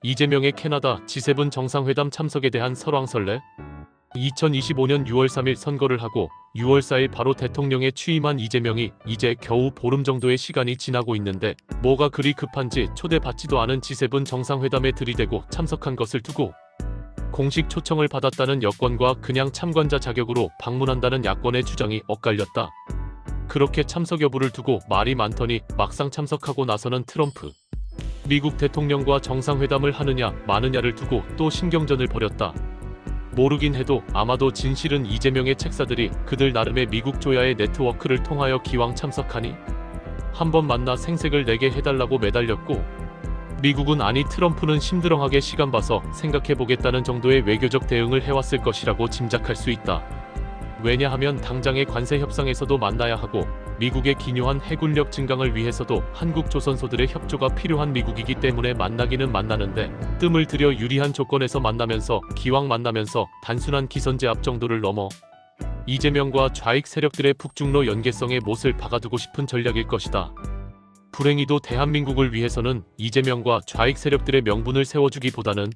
이재명의 캐나다 G7 정상회담 참석에 대한 설왕설래. 2025년 6월 3일 선거를 하고 6월 4일 바로 대통령에 취임한 이재명이 이제 겨우 보름 정도의 시간이 지나고 있는데 뭐가 그리 급한지 초대받지도 않은 G7 정상회담에 들이대고 참석한 것을 두고 공식 초청을 받았다는 여권과 그냥 참관자 자격으로 방문한다는 야권의 주장이 엇갈렸다. 그렇게 참석 여부를 두고 말이 많더니 막상 참석하고 나서는 트럼프 미국 대통령과 정상회담을 하느냐 마느냐를 두고 또 신경전을 벌였다. 모르긴 해도 아마도 진실은 이재명의 책사들이 그들 나름의 미국 조야의 네트워크를 통하여 기왕 참석하니 한번 만나 생색을 내게 해달라고 매달렸고, 미국은 아니 트럼프는 심드렁하게 시간 봐서 생각해보겠다는 정도의 외교적 대응을 해왔을 것이라고 짐작할 수 있다. 왜냐하면 당장의 관세 협상에서도 만나야 하고 미국의 기묘한 해군력 증강을 위해서도 한국 조선소들의 협조가 필요한 미국이기 때문에 만나기는 만나는데 뜸을 들여 유리한 조건에서 만나면서 기왕 만나면서 단순한 기선제압 정도를 넘어 이재명과 좌익 세력들의 북중로 연계성에 못을 박아두고 싶은 전략일 것이다. 불행히도 대한민국을 위해서는 이재명과 좌익 세력들의 명분을 세워주기보다는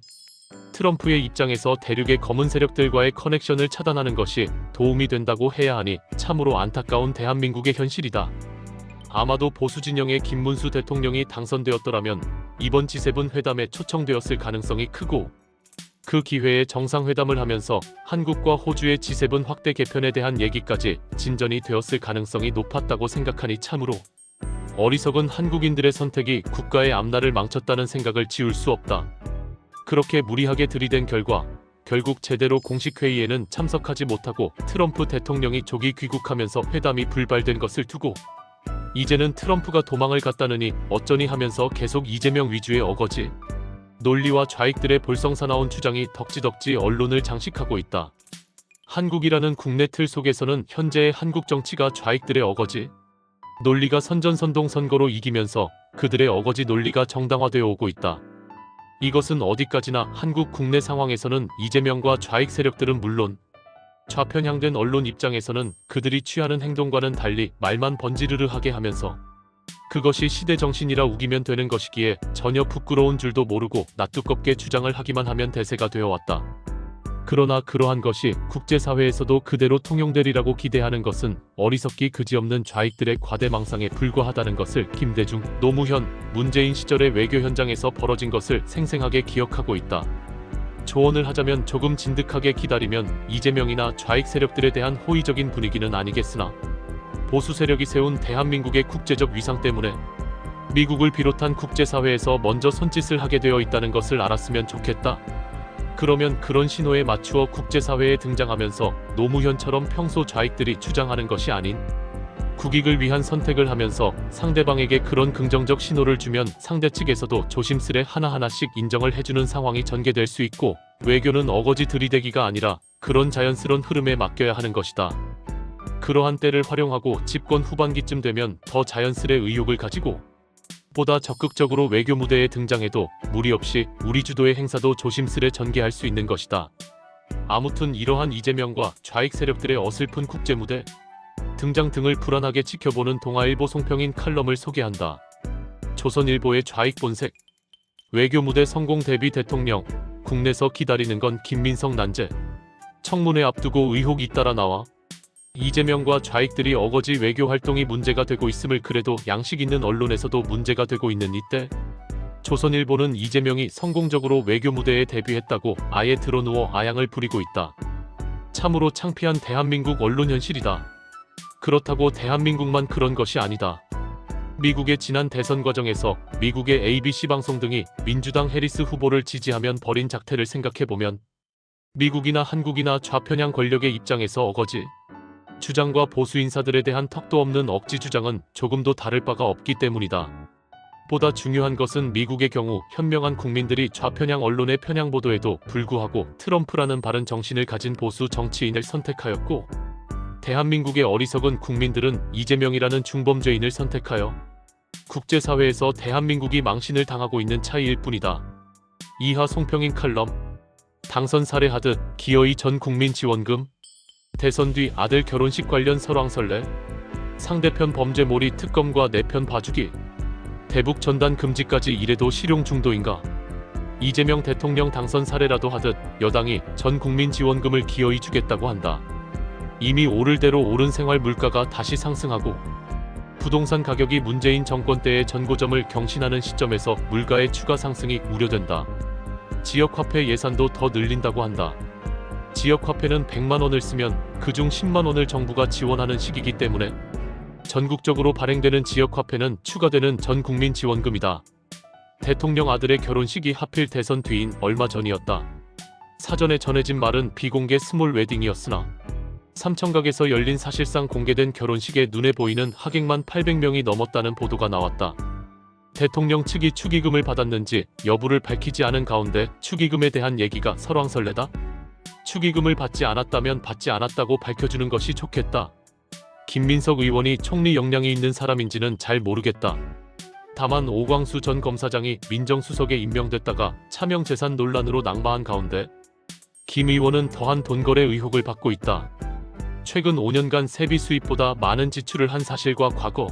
트럼프의 입장에서 대륙의 검은 세력들과의 커넥션을 차단하는 것이 도움이 된다고 해야 하니 참으로 안타까운 대한민국의 현실이다. 아마도 보수 진영의 김문수 대통령이 당선되었더라면 이번 G7 회담에 초청되었을 가능성이 크고, 그 기회에 정상회담을 하면서 한국과 호주의 G7 확대 개편에 대한 얘기까지 진전이 되었을 가능성이 높았다고 생각하니 참으로 어리석은 한국인들의 선택이 국가의 앞날을 망쳤다는 생각을 지울 수 없다. 그렇게 무리하게 들이댄 결과 결국 제대로 공식 회의에는 참석하지 못하고 트럼프 대통령이 조기 귀국하면서 회담이 불발된 것을 두고 이제는 트럼프가 도망을 갔다느니 어쩌니 하면서 계속 이재명 위주의 어거지 논리와 좌익들의 볼썽사나운 주장이 덕지덕지 언론을 장식하고 있다. 한국이라는 국내 틀 속에서는 현재의 한국 정치가 좌익들의 어거지 논리가 선전선동 선거로 이기면서 그들의 어거지 논리가 정당화되어 오고 있다. 이것은 어디까지나 한국 국내 상황에서는 이재명과 좌익 세력들은 물론 좌편향된 언론 입장에서는 그들이 취하는 행동과는 달리 말만 번지르르하게 하면서 그것이 시대 정신이라 우기면 되는 것이기에 전혀 부끄러운 줄도 모르고 낯두껍게 주장을 하기만 하면 대세가 되어왔다. 그러나 그러한 것이 국제사회에서도 그대로 통용되리라고 기대하는 것은 어리석기 그지없는 좌익들의 과대망상에 불과하다는 것을 김대중, 노무현, 문재인 시절의 외교 현장에서 벌어진 것을 생생하게 기억하고 있다. 조언을 하자면 조금 진득하게 기다리면 이재명이나 좌익 세력들에 대한 호의적인 분위기는 아니겠으나 보수 세력이 세운 대한민국의 국제적 위상 때문에 미국을 비롯한 국제사회에서 먼저 손짓을 하게 되어 있다는 것을 알았으면 좋겠다. 그러면 그런 신호에 맞추어 국제사회에 등장하면서 노무현처럼 평소 좌익들이 주장하는 것이 아닌 국익을 위한 선택을 하면서 상대방에게 그런 긍정적 신호를 주면 상대 측에서도 조심스레 하나하나씩 인정을 해주는 상황이 전개될 수 있고, 외교는 어거지 들이대기가 아니라 그런 자연스러운 흐름에 맡겨야 하는 것이다. 그러한 때를 활용하고 집권 후반기쯤 되면 더 자연스레 의욕을 가지고 보다 적극적으로 외교 무대에 등장해도 무리 없이 우리 주도의 행사도 조심스레 전개할 수 있는 것이다. 아무튼 이러한 이재명과 좌익 세력들의 어슬픈 국제 무대 등장 등을 불안하게 지켜보는 동아일보 송평인 칼럼을 소개한다. 조선일보의 좌익 본색, 외교 무대 성공 대비 대통령, 국내서 기다리는 건 김민석 난제, 청문회 앞두고 의혹 잇따라 나와 이재명과 좌익들이 어거지 외교 활동이 문제가 되고 있음을 그래도 양식 있는 언론에서도 문제가 되고 있는 이때 조선일보는 이재명이 성공적으로 외교 무대에 데뷔했다고 아예 드러누워 아양을 부리고 있다. 참으로 창피한 대한민국 언론 현실이다. 그렇다고 대한민국만 그런 것이 아니다. 미국의 지난 대선 과정에서 미국의 ABC 방송 등이 민주당 해리스 후보를 지지하면 벌인 작태를 생각해보면 미국이나 한국이나 좌편향 권력의 입장에서 어거지 주장과 보수 인사들에 대한 턱도 없는 억지 주장은 조금도 다를 바가 없기 때문이다. 보다 중요한 것은 미국의 경우 현명한 국민들이 좌편향 언론의 편향 보도에도 불구하고 트럼프라는 바른 정신을 가진 보수 정치인을 선택하였고, 대한민국의 어리석은 국민들은 이재명이라는 중범죄인을 선택하여 국제사회에서 대한민국이 망신을 당하고 있는 차이일 뿐이다. 이하 송평인 칼럼, 당선 살해하듯 기어이 전 국민 지원금, 대선 뒤 아들 결혼식 관련 설왕설래, 상대편 범죄몰이 특검과 내 편 봐주기, 대북 전단 금지까지 이래도 실용 중도인가. 이재명 대통령 당선 사례라도 하듯 여당이 전 국민 지원금을 기어이 주겠다고 한다. 이미 오를 대로 오른 생활 물가가 다시 상승하고 부동산 가격이 문재인 정권 때의 전고점을 경신하는 시점에서 물가의 추가 상승이 우려된다. 지역화폐 예산도 더 늘린다고 한다. 지역화폐는 100만 원을 쓰면 그중 10만 원을 정부가 지원하는 시기이기 때문에 전국적으로 발행되는 지역화폐는 추가되는 전 국민 지원금이다. 대통령 아들의 결혼식이 하필 대선 뒤인 얼마 전이었다. 사전에 전해진 말은 비공개 스몰 웨딩이었으나 삼청각에서 열린 사실상 공개된 결혼식에 눈에 보이는 하객만 800명이 넘었다는 보도가 나왔다. 대통령 측이 축의금을 받았는지 여부를 밝히지 않은 가운데 축의금에 대한 얘기가 설왕설래다. 축의금을 받지 않았다면 받지 않았다고 밝혀주는 것이 좋겠다. 김민석 의원이 총리 역량이 있는 사람인지는 잘 모르겠다. 다만 오광수 전 검사장이 민정수석에 임명됐다가 차명재산 논란으로 낙마한 가운데 김 의원은 더한 돈거래 의혹을 받고 있다. 최근 5년간 세비 수입보다 많은 지출을 한 사실과 과거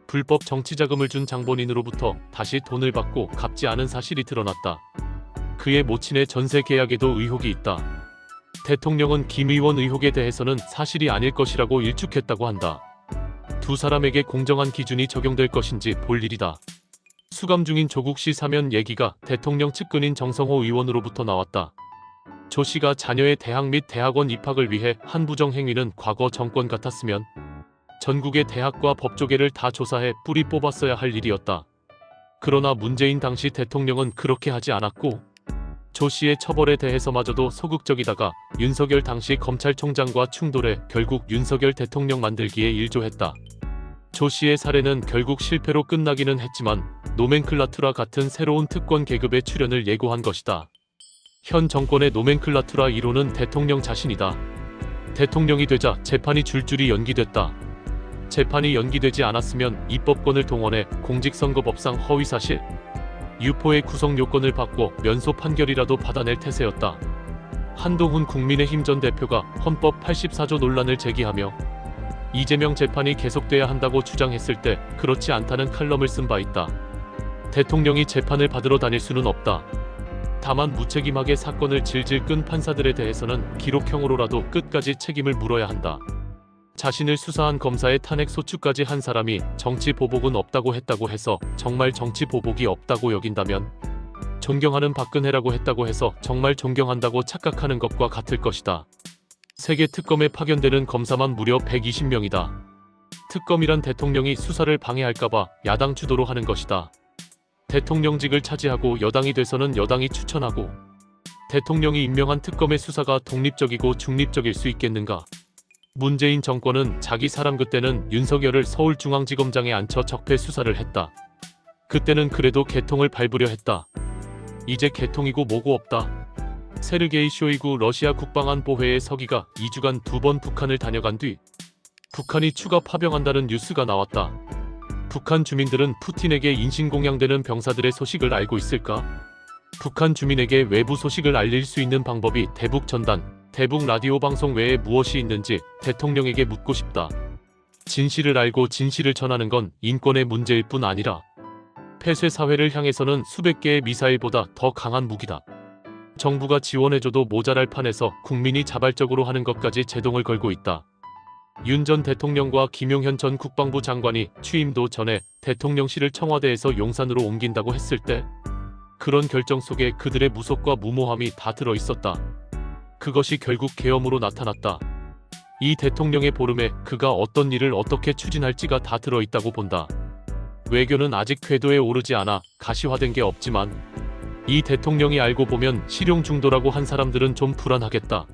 불법 정치자금을 준 장본인으로부터 다시 돈을 받고 갚지 않은 사실이 드러났다. 그의 모친의 전세 계약에도 의혹이 있다. 대통령은 김 의원 의혹에 대해서는 사실이 아닐 것이라고 일축했다고 한다. 두 사람에게 공정한 기준이 적용될 것인지 볼 일이다. 수감 중인 조국 씨 사면 얘기가 대통령 측근인 정성호 의원으로부터 나왔다. 조 씨가 자녀의 대학 및 대학원 입학을 위해 한 부정행위는 과거 정권 같았으면 전국의 대학과 법조계를 다 조사해 뿌리 뽑았어야 할 일이었다. 그러나 문재인 당시 대통령은 그렇게 하지 않았고 조 씨의 처벌에 대해서마저도 소극적이다가 윤석열 당시 검찰총장과 충돌해 결국 윤석열 대통령 만들기에 일조했다. 조 씨의 사례는 결국 실패로 끝나기는 했지만 노멘클라투라 같은 새로운 특권 계급의 출현을 예고한 것이다. 현 정권의 노멘클라투라 1호는 대통령 자신이다. 대통령이 되자 재판이 줄줄이 연기됐다. 재판이 연기되지 않았으면 입법권을 동원해 공직선거법상 허위사실, 유포의 구성 요건을 바꿔 면소 판결이라도 받아낼 태세였다. 한동훈 국민의힘 전 대표가 헌법 84조 논란을 제기하며 이재명 재판이 계속돼야 한다고 주장했을 때 그렇지 않다는 칼럼을 쓴 바 있다. 대통령이 재판을 받으러 다닐 수는 없다. 다만 무책임하게 사건을 질질 끈 판사들에 대해서는 기록형으로라도 끝까지 책임을 물어야 한다. 자신을 수사한 검사의 탄핵 소추까지 한 사람이 정치 보복은 없다고 했다고 해서 정말 정치 보복이 없다고 여긴다면 존경하는 박근혜라고 했다고 해서 정말 존경한다고 착각하는 것과 같을 것이다. 세계 특검에 파견되는 검사만 무려 120명이다. 특검이란 대통령이 수사를 방해할까봐 야당 주도로 하는 것이다. 대통령직을 차지하고 여당이 돼서는 여당이 추천하고 대통령이 임명한 특검의 수사가 독립적이고 중립적일 수 있겠는가? 문재인 정권은 자기 사람 그때는 윤석열을 서울중앙지검장에 앉혀 적폐 수사를 했다. 그때는 그래도 개통을 밟으려 했다. 이제 개통이고 뭐고 없다. 세르게이 쇼이구 러시아 국방안보회의 서기가 2주간 2번 북한을 다녀간 뒤 북한이 추가 파병한다는 뉴스가 나왔다. 북한 주민들은 푸틴에게 인신공양되는 병사들의 소식을 알고 있을까? 북한 주민에게 외부 소식을 알릴 수 있는 방법이 대북 전단, 대북 라디오 방송 외에 무엇이 있는지 대통령에게 묻고 싶다. 진실을 알고 진실을 전하는 건 인권의 문제일 뿐 아니라 폐쇄 사회를 향해서는 수백 개의 미사일보다 더 강한 무기다. 정부가 지원해줘도 모자랄 판에서 국민이 자발적으로 하는 것까지 제동을 걸고 있다. 윤 전 대통령과 김용현 전 국방부 장관이 취임도 전에 대통령실을 청와대에서 용산으로 옮긴다고 했을 때 그런 결정 속에 그들의 무속과 무모함이 다 들어있었다. 그것이 결국 계엄으로 나타났다. 이 대통령의 보름에 그가 어떤 일을 어떻게 추진할지가 다 들어있다고 본다. 외교는 아직 궤도에 오르지 않아 가시화된 게 없지만 이 대통령이 알고 보면 실용중도라고 한 사람들은 좀 불안하겠다.